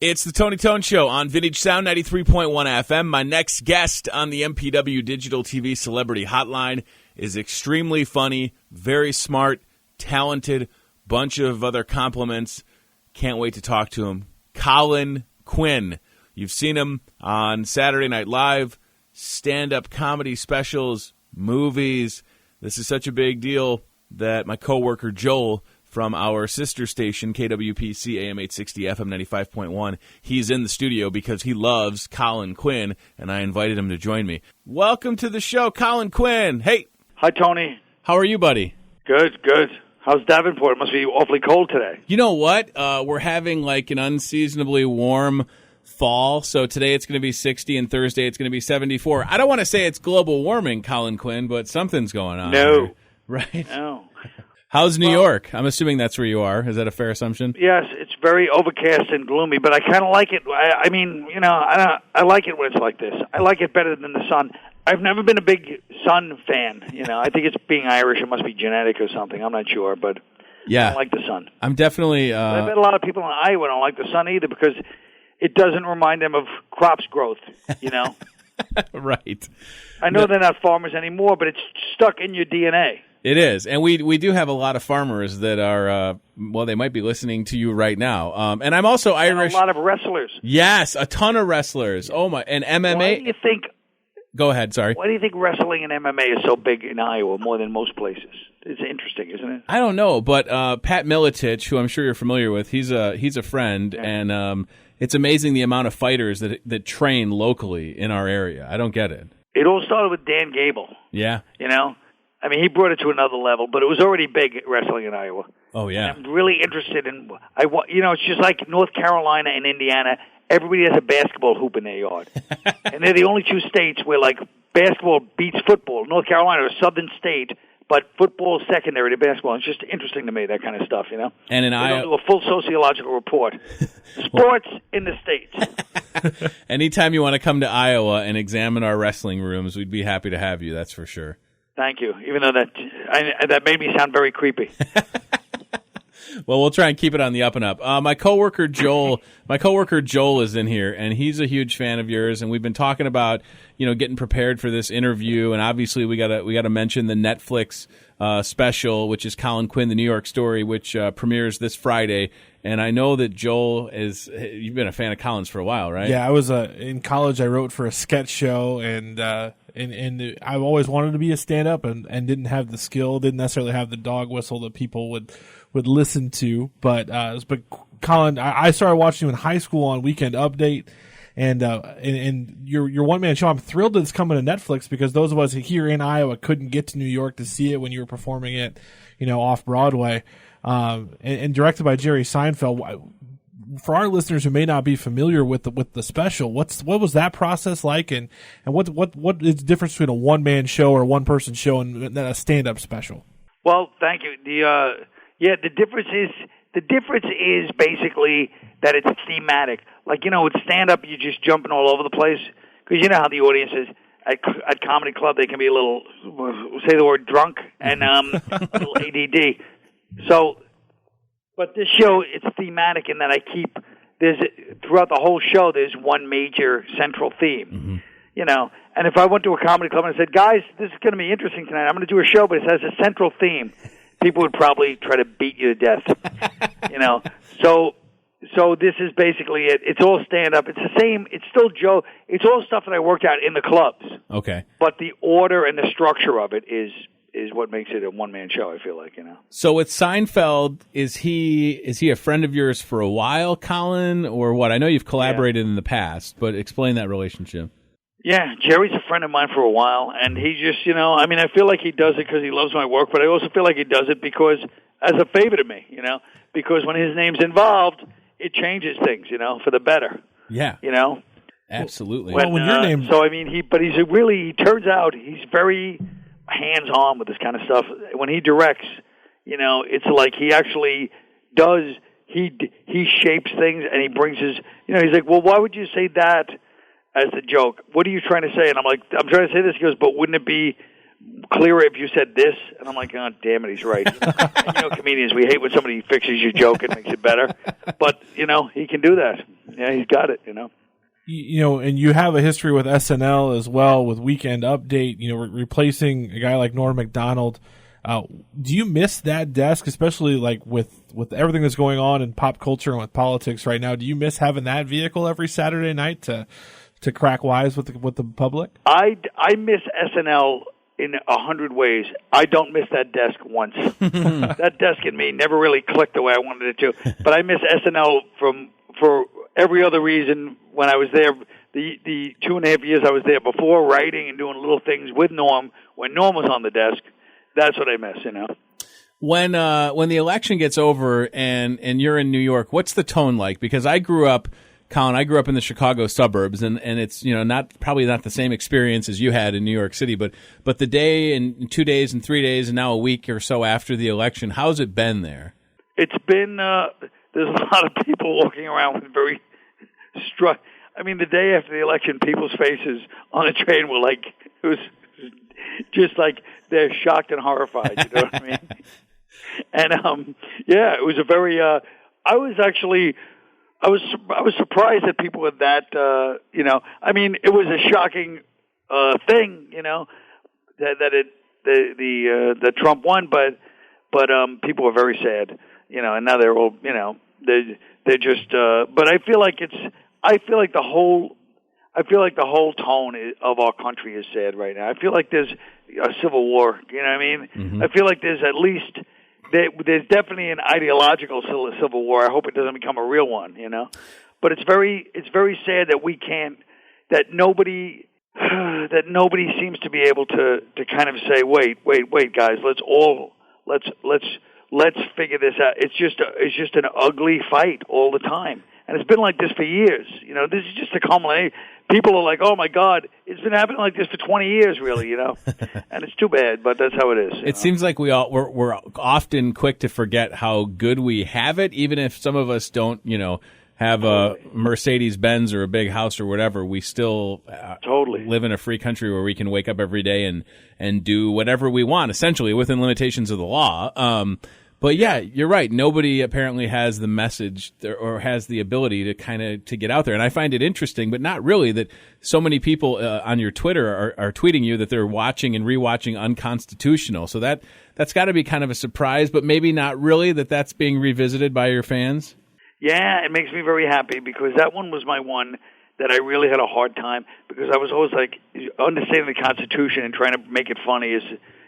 It's the Tony Tone Show on Vintage Sound 93.1 FM. My next guest on the MPW Digital TV Celebrity Hotline is extremely funny, very smart, talented, bunch of other compliments. Can't wait to talk to him. Colin Quinn. You've seen him on Saturday Night Live, stand-up comedy specials, movies. This is such a big deal that my coworker Joel from our sister station, KWPC AM 860 FM 95.1. He's in the studio because he loves Colin Quinn, and I invited him to join me. Welcome to the show, Colin Quinn. Hey. Hi, Tony. How are you, buddy? Good, good. How's Davenport? It must be awfully cold today. You know what? We're having like an unseasonably warm fall, so today it's going to be 60 and Thursday it's going to be 74. I don't want to say it's global warming, Colin Quinn, but something's going on. No. Here, right? No. How's New York? I'm assuming that's where you are. Is that a fair assumption? Yes, it's very overcast and gloomy, but I kind of like it. I mean, you know, I like it when it's like this. I like it better than the sun. I've never been a big sun fan. You know, I think it's being Irish. It must be genetic or something. I'm not sure, but yeah. I don't like the sun. I'm definitely... I bet a lot of people in Iowa don't like the sun either because it doesn't remind them of crops growth, you know? Right. I know they're not farmers anymore, but it's stuck in your DNA. It is, and we do have a lot of farmers that are, well, they might be listening to you right now. And I'm also Irish. And a lot of wrestlers. Yes, a ton of wrestlers. Oh, my, and MMA. Why do you think... Go ahead, sorry. Why do you think wrestling and MMA is so big in Iowa more than most places? It's interesting, isn't it? I don't know, but Pat Militich, who I'm sure you're familiar with, he's a friend, yeah. And it's amazing the amount of fighters that train locally in our area. I don't get it. It all started with Dan Gable. Yeah. You know? I mean, he brought it to another level, but it was already big wrestling in Iowa. Oh, yeah. And I'm really interested in, you know, it's just like North Carolina and Indiana. Everybody has a basketball hoop in their yard. And they're the only two states where, like, basketball beats football. North Carolina is a southern state, but football is secondary to basketball. It's just interesting to me, that kind of stuff, you know? And in Iowa... They don't do a full sociological report. Sports in the States. Anytime you want to come to Iowa and examine our wrestling rooms, we'd be happy to have you, that's for sure. Thank you, even though that made me sound very creepy. Well, we'll try and keep it on the up and up. My coworker Joel is in here, and he's a huge fan of yours. And we've been talking about, you know, getting prepared for this interview. And obviously, we gotta mention the Netflix special, which is Colin Quinn: The New York Story, which premieres this Friday. And I know that Joel you've been a fan of Colin's for a while, right? Yeah, I was in college. I wrote for a sketch show, and I've always wanted to be a stand-up, and didn't have the skill, didn't necessarily have the dog whistle that people would listen to. But Colin, I started watching you in high school on Weekend Update, and your one-man show. I'm thrilled that it's coming to Netflix because those of us here in Iowa couldn't get to New York to see it when you were performing it, you know, off-Broadway. And directed by Jerry Seinfeld. For our listeners who may not be familiar with the special, what was that process like, and what is the difference between a one-man show or a one-person show and a stand-up special? Well, thank you. The difference is basically that it's thematic. Like, you know, with stand-up, you're just jumping all over the place because you know how the audience is. At comedy club, they can be a little, say the word drunk and a little ADD. So, but this show, it's thematic in that throughout the whole show, there's one major central theme, mm-hmm. You know. And if I went to a comedy club and I said, guys, this is going to be interesting tonight, I'm going to do a show, but it has a central theme, people would probably try to beat you to death, you know. So this is basically it. It's all stand-up. It's the same. It's still Joe. It's all stuff that I worked out in the clubs. Okay. But the order and the structure of it is what makes it a one-man show, I feel like, you know. So with Seinfeld, is he a friend of yours for a while, Colin, or what? I know you've collaborated in the past, but explain that relationship. Yeah, Jerry's a friend of mine for a while, and he just, you know, I mean, I feel like he does it because he loves my work, but I also feel like he does it because as a favor to me, you know, because when his name's involved, it changes things, you know, for the better. Yeah. You know? Absolutely. When your name... So, I mean, he turns out he's very hands-on with this kind of stuff. When he directs, you know, it's like he actually does, he shapes things and he brings his, you know, he's like, well, why would you say that as the joke? What are you trying to say? And I'm like, I'm trying to say this. He goes, but wouldn't it be clearer if you said this. And I'm like, oh, damn it, he's right. And, comedians, we hate when somebody fixes your joke and makes it better. But, he can do that. Yeah, he's got it, And you have a history with SNL as well, with Weekend Update, replacing a guy like Norm Macdonald. Do you miss that desk, especially like with everything that's going on in pop culture and with politics right now? Do you miss having that vehicle every Saturday night to crack wise with the public? I miss SNL in 100 ways. I don't miss that desk once. That desk in me never really clicked the way I wanted it to. But I miss SNL for every other reason. When I was there, the 2.5 years I was there before, writing and doing little things with Norm, when Norm was on the desk, that's what I miss, When the election gets over and you're in New York, what's the tone like? Because Colin, I grew up in the Chicago suburbs, and it's probably not the same experience as you had in New York City, but the day and 2 days and 3 days and now a week or so after the election, how's it been there? It's been there's a lot of people walking around with very struck. I mean, the day after the election, people's faces on the train were like, it was just like they're shocked and horrified. You know what I mean? And it was a very. I was surprised that people were that. I mean, it was a shocking thing. That Trump won, but people were very sad. And now they're all. They're just. But I feel like the whole tone of our country is sad right now. I feel like there's a civil war. You know what I mean? Mm-hmm. I feel like there's at least there's definitely an ideological civil war. I hope it doesn't become a real one. But it's very sad that nobody seems to be able to kind of say, wait, guys, let's figure this out. It's just an ugly fight all the time. And it's been like this for years. This is just a culmination. People are like, oh, my God, it's been happening like this for 20 years, really, And it's too bad, but that's how it is. It seems like we're often quick to forget how good we have it, even if some of us don't, have a Mercedes-Benz or a big house or whatever. We still live in a free country where we can wake up every day and do whatever we want, essentially, within limitations of the law. But yeah, you're right. Nobody apparently has the message or has the ability to get out there. And I find it interesting, but not really, that so many people on your Twitter are tweeting you that they're watching and rewatching Unconstitutional. So that's got to be kind of a surprise, but maybe not really that's being revisited by your fans. Yeah, it makes me very happy because that one was my one that I really had a hard time because I was always like, understanding the Constitution and trying to make it funny is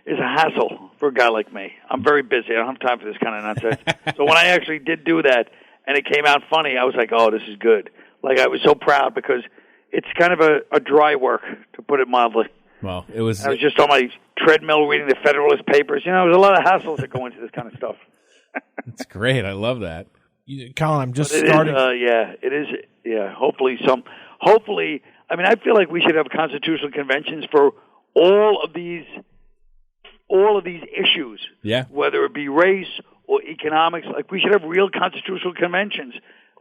a hassle for a guy like me. I'm very busy. I don't have time for this kind of nonsense. So when I actually did do that and it came out funny, I was like, oh, this is good. Like, I was so proud because it's kind of a dry work, to put it mildly. Well, I was just on my treadmill reading the Federalist Papers. There's a lot of hassles that go into this kind of stuff. That's great. I love that. Colin, I'm just starting. It is. Yeah, hopefully. I mean, I feel like we should have constitutional conventions for all of these issues. Yeah. Whether it be race or economics, like we should have real constitutional conventions.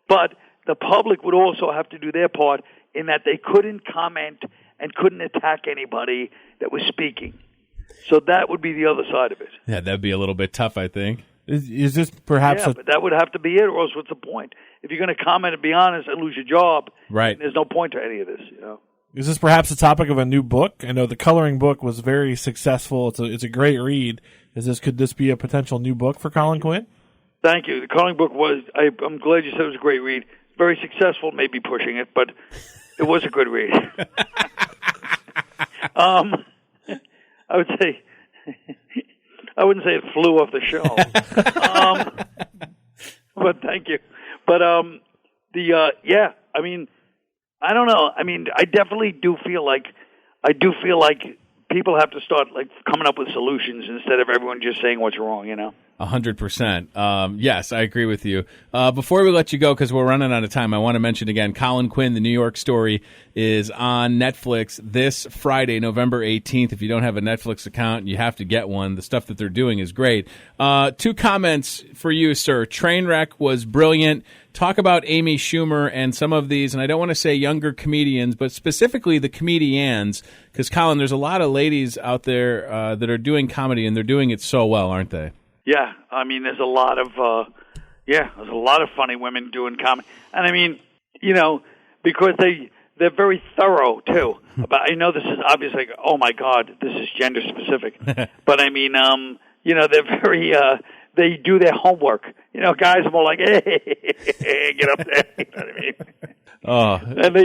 But the public would also have to do their part in that they couldn't comment and couldn't attack anybody that was speaking. So that would be the other side of it. Yeah, that'd be a little bit tough, I think. Is this perhaps? Yeah, but that would have to be it, or else what's the point? If you're going to comment and be honest and lose your job, right? There's no point to any of this. Is this perhaps the topic of a new book? I know the coloring book was very successful. It's a great read. Could this be a potential new book for Colin Quinn? Thank you. The coloring book was. I'm glad you said it was a great read. Very successful, maybe pushing it, but it was a good read. I would say. I wouldn't say it flew off the shelf. But thank you. But I mean, I don't know. I mean, I definitely do feel like people have to start like coming up with solutions instead of everyone just saying what's wrong. 100%. Yes, I agree with you. Before we let you go, because we're running out of time, I want to mention again, Colin Quinn, the New York Story, is on Netflix this Friday, November 18th. If you don't have a Netflix account, you have to get one. The stuff that they're doing is great. 2 comments for you, sir. Trainwreck was brilliant. Talk about Amy Schumer and some of these, and I don't want to say younger comedians, but specifically the comedians, because, Colin, there's a lot of ladies out there that are doing comedy, and they're doing it so well, aren't they? Yeah, I mean, there's a lot of funny women doing comedy, and I mean, because they're very thorough too. I know this is obviously, oh my God, this is gender specific, but I mean, they're very, they do their homework. Guys are more like, hey, get up there. You know what I mean? Oh, and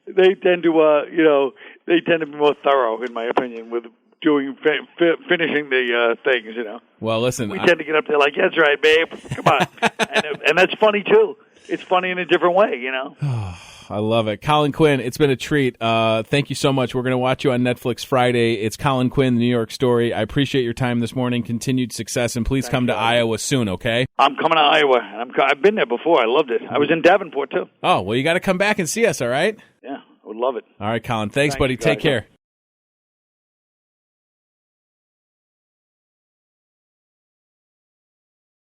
they tend to, they tend to be more thorough, in my opinion, with finishing the things, Well, listen, we tend to get up there like, that's right, babe, come on. and that's funny, too. It's funny in a different way, I love it. Colin Quinn, it's been a treat. Thank you so much. We're going to watch you on Netflix Friday. It's Colin Quinn, the New York Story. I appreciate your time this morning. Continued success, and please come to Iowa soon, okay? I'm coming to Iowa. I've been there before. I loved it. I was in Davenport, too. Oh, well, you got to come back and see us, all right? Yeah, I would love it. All right, Colin. Thanks, buddy. Guys. Take care.